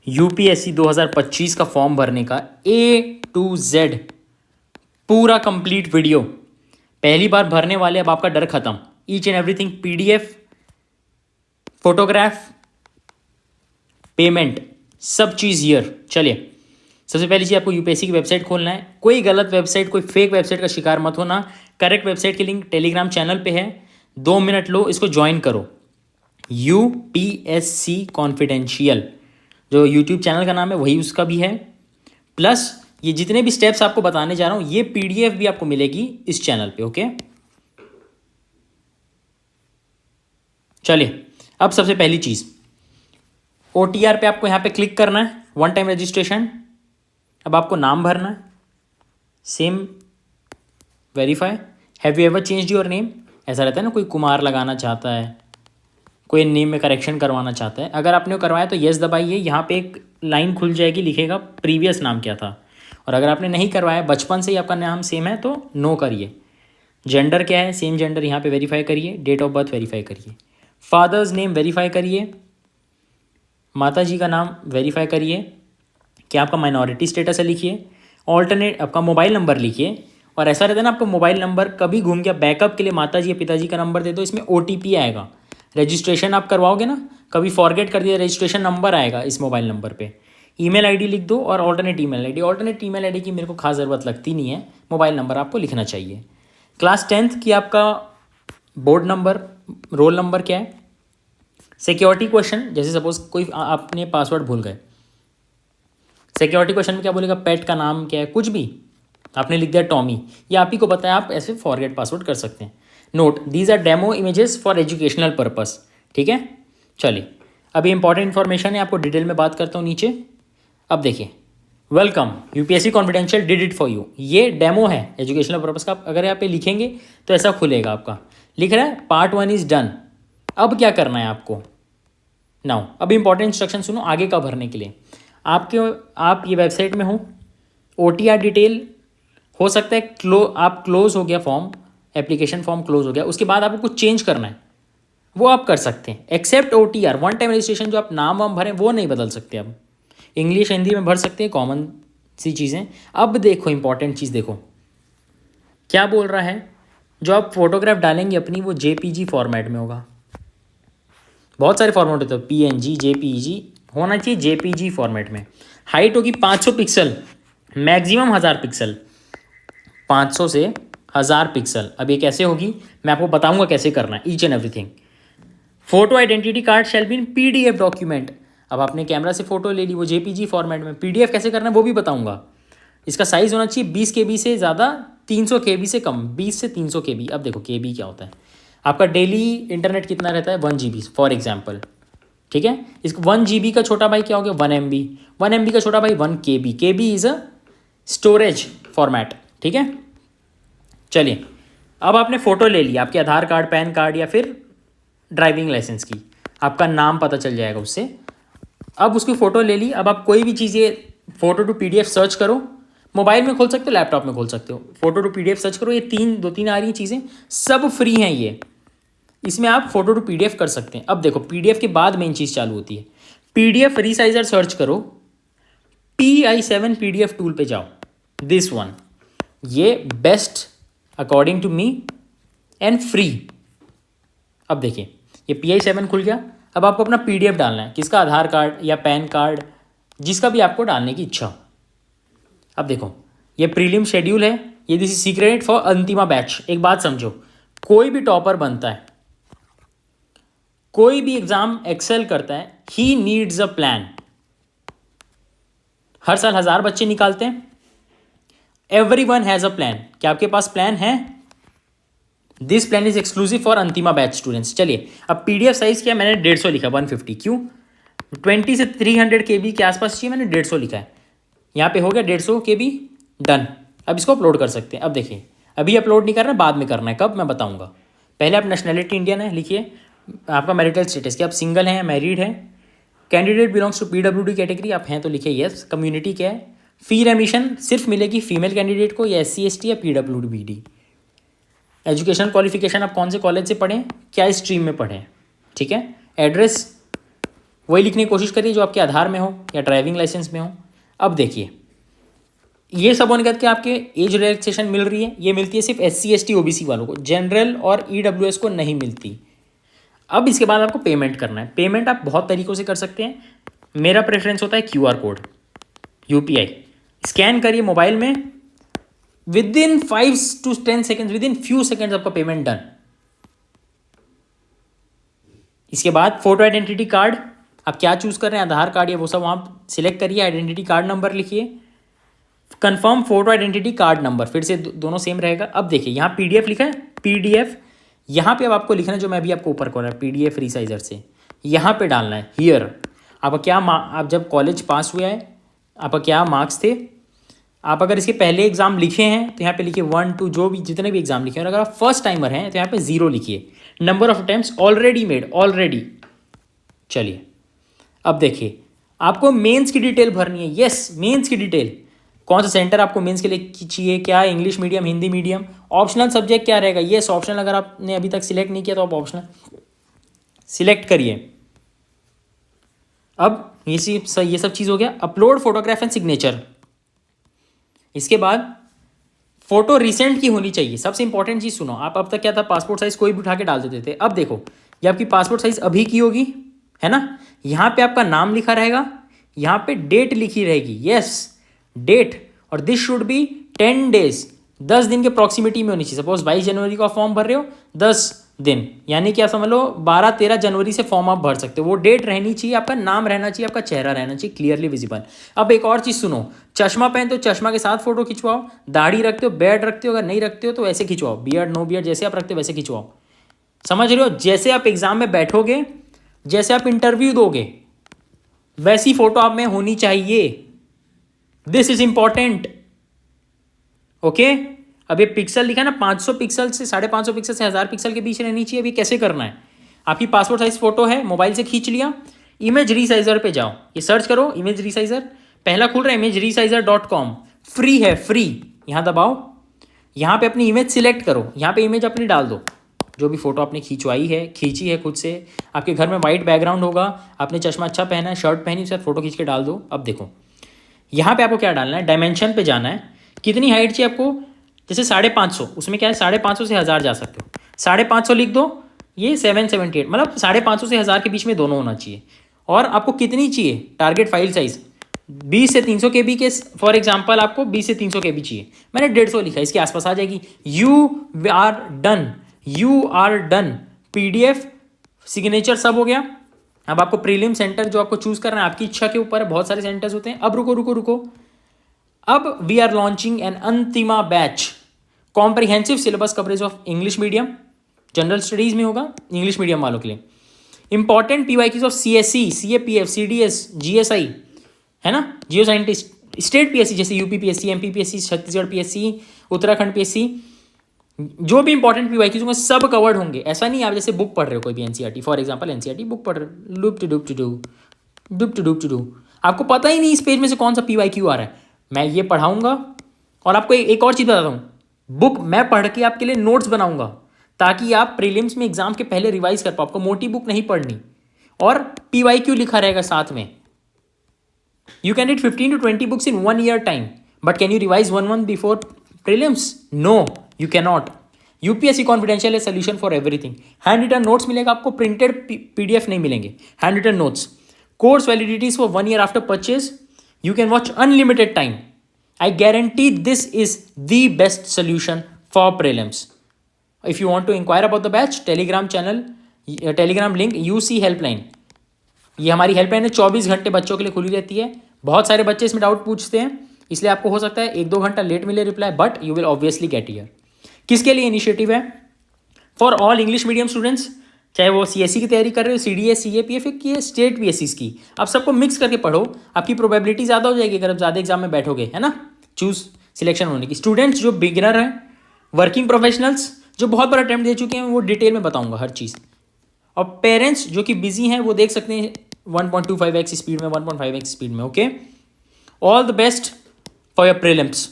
UPSC 2025 का form भरने का A to Z पूरा कंप्लीट वीडियो। पहली बार भरने वाले, अब आपका डर खत्म। Each and everything, PDF, photograph, payment, सब चीज़ हियर। चलिए, सबसे पहली चीज़ आपको यूपीएससी की वेबसाइट खोलना है। कोई गलत वेबसाइट, कोई फेक वेबसाइट का शिकार मत होना। करेक्ट वेबसाइट की लिंक टेलीग्राम चैनल पे है, 2 मिनट लो, इसको ज्वाइन करो। यूपीएससी कॉन्फिडेंशियल जो यूट्यूब चैनल का नाम है वही उसका भी है। प्लस ये जितने भी स्टेप्स आपको बताने जा रहा हूँ, ये पीडीएफ भी आपको मिलेगी इस चैनल पे। ओके, चलिए, अब सबसे पहली चीज़ ओटीआर पे आपको यहाँ पे क्लिक करना है, वन टाइम रजिस्ट्रेशन। अब आपको नाम भरना है, same verify. Have you ever changed your name? ऐसा रहता है ना, कोई कुमार लगाना चाहता है, कोई नेम में करेक्शन करवाना चाहता है। अगर आपने करवाया तो येस दबाइए। यहाँ पे एक लाइन खुल जाएगी, लिखेगा प्रीवियस नाम क्या था। और अगर आपने नहीं करवाया, बचपन से ही आपका नाम सेम है, तो नो करिए। जेंडर क्या है, सेम जेंडर यहाँ पे वेरीफाई करिए। डेट ऑफ बर्थ वेरीफाई करिए। फादर्स नेम वेरीफाई करिए। माता जी का नाम वेरीफाई करिए। क्या आपका माइनॉरिटी स्टेटस है, लिखिए। ऑल्टरनेट आपका मोबाइल नंबर लिखिए। और ऐसा रहता है ना, आपका मोबाइल नंबर कभी घूम गया, बैकअप के लिए माता जी या पिताजी का नंबर दे दो, इसमें ओटीपी आएगा। रजिस्ट्रेशन आप करवाओगे ना, कभी फॉरगेट कर दिया, रजिस्ट्रेशन नंबर आएगा इस मोबाइल नंबर पे। ईमेल आईडी लिख दो और alternate email ID. Alternate email ID की मेरे को खास ज़रूरत लगती नहीं है, मोबाइल नंबर आपको लिखना चाहिए। क्लास 10th की आपका बोर्ड नंबर, रोल नंबर क्या है। सिक्योरिटी क्वेश्चन, जैसे सपोज कोई आपने पासवर्ड भूल गए, सिक्योरिटी क्वेश्चन में क्या बोलेगा, पेट का नाम क्या है, कुछ भी आपने लिख दिया टॉमी, ये आप ही को पता है, आप ऐसे फॉरगेट पासवर्ड कर सकते हैं। Note, these are demo images for educational purpose. ठीक है, चलिए, अभी इंपॉर्टेंट इन्फॉर्मेशन है, आपको डिटेल में बात करता हूँ नीचे। अब देखिए, welcome UPSC confidential did it for you. ये डेमो है एजुकेशनल पर्पस का। अगर यहाँ पे लिखेंगे तो ऐसा खुलेगा आपका, लिख रहा है पार्ट 1 इज डन। अब क्या करना है आपको, नाउ अब इंपॉर्टेंट इंस्ट्रक्शन सुनो आगे का भरने के लिए। आप ये वेबसाइट में हो, ओटीआर डिटेल हो सकता है आप क्लोज हो गया फॉर्म, एप्लीकेशन फॉर्म क्लोज हो गया, उसके बाद आपको कुछ चेंज करना है, वो आप कर सकते हैं। Except OTR, one time registration, जो आप नाम वाम भरें वो नहीं बदल सकते। अब इंग्लिश हिंदी में भर सकते हैं, कॉमन सी चीज़ें। अब देखो इंपॉर्टेंट चीज़ देखो, क्या बोल रहा है, जो आप फोटोग्राफ डालेंगे अपनी, वो जेपीजी फॉर्मेट में होगा। बहुत सारे फॉर्मेट होते हैं, पीएनजी, जेपीजी, होना चाहिए जेपीजी फॉर्मेट में। हाइट होगी 500 पिक्सल, मैक्सिमम 1000 पिक्सल, 500 से 1000 पिक्सल। अब ये कैसे होगी मैं आपको बताऊंगा कैसे करना है, each and everything. Photo identity card shall be in PDF document. अब आपने कैमरा से फोटो ले ली, वो जेपीजी फॉर्मेट में, पीडीएफ कैसे करना है वो भी बताऊंगा। इसका साइज़ होना चाहिए 20 KB से ज़्यादा, 300 KB से कम, 20 से 300 KB। अब देखो KB क्या होता है, आपका डेली इंटरनेट कितना रहता है, 1 GB फॉर एग्जाम्पल। ठीक है, इसको 1 GB का छोटा भाई क्या हो गया, 1 MB। 1 MB का छोटा भाई 1 KB। KB is a storage format. ठीक है, चलिए, अब आपने फ़ोटो ले लिया, आपके आधार कार्ड, पैन कार्ड या फिर ड्राइविंग लाइसेंस की, आपका नाम पता चल जाएगा उससे। अब उसकी फ़ोटो ले ली। अब आप कोई भी चीज़ें फ़ोटो टू पीडीएफ सर्च करो, मोबाइल में खोल सकते हो, लैपटॉप में खोल सकते हो। फोटो टू पीडीएफ सर्च करो, ये दो तीन आ रही हैं चीज़ें, सब फ्री हैं ये, इसमें आप फोटो टू पीडीएफ कर सकते हैं। अब देखो, पीडीएफ के बाद मेन चीज़ चालू होती है, पीडीएफ रीसाइजर सर्च करो, PI7 पीडीएफ टूल पे जाओ, दिस वन, ये best according to me and free. अब देखिए, ये PI7 खुल गया। अब आपको अपना पीडीएफ डालना है, किसका, आधार कार्ड या पैन कार्ड, जिसका भी आपको डालने की इच्छा हो। अब देखो, ये प्रीलिम शेड्यूल है, ये this is secret for Antima batch. एक बात समझो, कोई भी टॉपर बनता है, कोई भी एग्जाम एक्सेल करता है, ही नीड्स अ प्लान। हर साल 1000 बच्चे निकालते हैं, एवरीवन हैज़ अ प्लान। क्या आपके पास प्लान है? This plan is exclusive for Antima batch students. चलिए, अब पीडीएफ साइज क्या, मैंने 150 लिखा, 150 क्यों, 20 से 300 KB के आसपास चाहिए, मैंने 150 लिखा है। यहाँ पे हो गया 150 KB, डन। अब इसको अपलोड कर सकते हैं। अब देखिए, अभी अपलोड नहीं करना, बाद में करना है, कब मैं बताऊंगा। पहले आप नेशनलिटी इंडियन है लिखिए, आपका मैरिटल स्टेटस क्या, आप सिंगल हैं, मैरिड हैं, candidate belongs to PWD category, आप हैं तो लिखिए यस। कम्युनिटी क्या है, फी रेमिशन सिर्फ मिलेगी फीमेल कैंडिडेट को, या SC ST या PWD। एजुकेशन क्वालिफिकेशन, आप कौन से कॉलेज से पढ़ें, क्या स्ट्रीम में पढ़ें। ठीक है, एड्रेस वही लिखने की कोशिश करिए जो आपके आधार में हो या ड्राइविंग लाइसेंस में हो। अब देखिए, ये सब होने के बाद आपके एज रिलैक्सेशन मिल रही है, ये मिलती है सिर्फ SC ST OBC वालों को, जनरल और EWS को नहीं मिलती। अब इसके बाद आपको पेमेंट करना है। पेमेंट आप बहुत तरीक़ों से कर सकते हैं, मेरा प्रेफरेंस होता है QR कोड, UPI स्कैन करिए मोबाइल में, with in 5 to 10 second, with in few seconds आपका पेमेंट डन। इसके बाद फोटो आइडेंटिटी कार्ड, आप क्या चूज कर रहे हैं, आधार कार्ड या वो सब वहाँ सिलेक्ट करिए, आइडेंटिटी कार्ड नंबर लिखिए, confirm photo identity card number, फिर से दोनों सेम रहेगा। अब देखिए यहाँ PDF लिखा है, PDF यहाँ पे अब आपको लिखना है जो मैं भी आपको ऊपर कर रहा है PDF रिसाइजर से, यहाँ पे डालना है हियर। आपका क्या आप जब कॉलेज पास हुआ है, आपका क्या मार्क्स थे, आप अगर इसके पहले एग्जाम लिखे हैं तो यहाँ पे लिखिए 1 2 जो भी जितने भी एग्जाम लिखे हैं, और अगर आप फर्स्ट टाइमर हैं तो यहाँ पे 0 लिखिए। Number of attempts already made, already. चलिए अब देखिए, आपको मेंस की डिटेल भरनी है। यस, मेंस की डिटेल, कौन सा सेंटर आपको मेंस के लिए चाहिए, क्या English medium, Hindi medium, optional subject क्या रहेगा। यस, ऑप्शनल अगर आपने अभी तक सिलेक्ट नहीं किया तो आप ऑप्शनल सिलेक्ट करिए। अब ये सब चीज़ हो गया। अपलोड फोटोग्राफ एंड सिग्नेचर, इसके बाद फोटो रिसेंट की होनी चाहिए। सबसे इंपॉर्टेंट चीज़ सुनो, आप अब तक क्या था, पासपोर्ट साइज कोई भी उठा के डाल देते थे। अब देखो, ये आपकी पासपोर्ट साइज अभी की होगी, है ना, यहाँ पे आपका नाम लिखा रहेगा, यहाँ पे डेट लिखी रहेगी। यस, डेट, और दिस शुड बी 10 days, 10 दिन के प्रॉक्सिमिटी में होनी चाहिए। सपोज 22 जनवरी का फॉर्म भर रहे हो, 10 दिन, यानी कि आप समझ लो 12-13 जनवरी से फॉर्म आप भर सकते हो। वो डेट रहनी चाहिए, आपका नाम रहना चाहिए, आपका चेहरा रहना चाहिए क्लियरली विजिबल। अब एक और चीज़ सुनो, चश्मा पहनते हो, चश्मा के साथ फोटो खिंचवाओ, दाढ़ी रखते हो, बेड रखते हो, अगर नहीं रखते हो तो ऐसे खिंचवाओ, बियर्ड नो बियर्ड जैसे आप रखते हो वैसे खिंचवाओ। समझ रहे हो, जैसे आप एग्जाम में बैठोगे, जैसे आप इंटरव्यू दोगे, वैसी फोटो आप में होनी चाहिए। This is important, okay. अब ये पिक्सल लिखा है ना, 500 पिक्सल से 550 पिक्सल से 1000 पिक्सल के बीच रहनी चाहिए। अभी कैसे करना है, आपकी पासपोर्ट साइज फोटो है, मोबाइल से खींच लिया, इमेज रिसाइजर पे जाओ, ये सर्च करो इमेज रिसाइजर, पहला खुल रहा है imageResizer.com, फ्री है, फ्री। यहाँ दबाओ, यहाँ पे अपनी इमेज सिलेक्ट करो, यहाँ पे इमेज अपनी डाल दो, जो भी फोटो आपने खींची है खुद से। आपके घर में वाइट बैकग्राउंड होगा, आपने चश्मा अच्छा पहना है, शर्ट पहनी, उसके साथ फोटो खींच के डाल दो। अब देखो यहाँ पे आपको क्या डालना है, डायमेंशन पे जाना है, कितनी हाइट चाहिए आपको, जैसे 550, उसमें क्या है 550 से 1000 जा सकते हो, 550 लिख दो, ये 778, मतलब 550 से 1000 के बीच में दोनों होना चाहिए। और आपको कितनी चाहिए टारगेट फाइल साइज, 20 से 300 KB के, फॉर एग्जांपल आपको 20 से 300 KB चाहिए, मैंने 150 लिखा है, इसके आसपास आ जाएगी। You are done, PDF signature सब हो गया। अब आपको प्रीलिम सेंटर जो आपको चूज करना है आपकी इच्छा के ऊपर है, बहुत सारे सेंटर्स होते हैं। अब रुको, अब we are launching an Antima batch, comprehensive syllabus coverage of English medium, general studies में होगा इंग्लिश मीडियम वालों के लिए। Important PYQs of CSE, CAPF, CDS, GSI, है ना, जियो साइंटिस्ट, स्टेट PSC जैसे UP PSC, MP PSC, Chhattisgarh PSC, Uttarakhand PSC, जो भी इंपॉर्टेंट PYQs होंगे सब कवर्ड होंगे। ऐसा नहीं आप जैसे बुक पढ़ रहे हो कोई भी NCERT, for example NCERT book पढ़ रहे हो, डुप टू डू, आपको पता ही नहीं इस पेज में से कौन सा PYQ आ रहा है। मैं ये पढ़ाऊंगा, और आपको एक और चीज़ बताता हूँ, बुक मैं पढ़ के आपके लिए नोट्स बनाऊंगा, ताकि आप प्रीलिम्स में एग्जाम के पहले रिवाइज कर पाओ। आपको मोटी बुक नहीं पढ़नी, और PYQ लिखा रहेगा साथ में। You can read 15 to 20 books in 1 year time, but can you revise 1 month before prelims? No, you cannot. UPSC Confidential है solution for everything. Handwritten notes मिलेगा आपको, प्रिंटेड PDF नहीं मिलेंगे, handwritten notes. Course validities for 1 year after purchase, you can watch unlimited time. I guarantee this is the best solution for prelims. If you want to inquire about the batch, Telegram channel, Telegram link, UC helpline, ये हमारी helpline है, 24 घंटे बच्चों के लिए खुली रहती है। बहुत सारे बच्चे इसमें डाउट पूछते हैं, इसलिए आपको हो सकता है 1-2 घंटा लेट मिले reply, but you will obviously get here. किसके लिए इनिशिएटिव है, for all English medium students, चाहे वो CSE की तैयारी कर रहे हो, CDS, CAPF की, स्टेट PSCs की, आप सबको मिक्स करके पढ़ो, आपकी प्रोबेबिलिटी ज़्यादा हो जाएगी अगर आप ज़्यादा एग्जाम में बैठोगे, है ना, चूज सिलेक्शन होने की। स्टूडेंट्स जो बिगिनर हैं, वर्किंग प्रोफेशनल्स जो बहुत बड़ा अटेम्प्ट दे चुके हैं, वो डिटेल में बताऊंगा हर चीज़। और पेरेंट्स जो कि बिजी हैं वो देख सकते हैं 1.25x स्पीड में, 1.5x स्पीड में, okay. All the best for your prelims.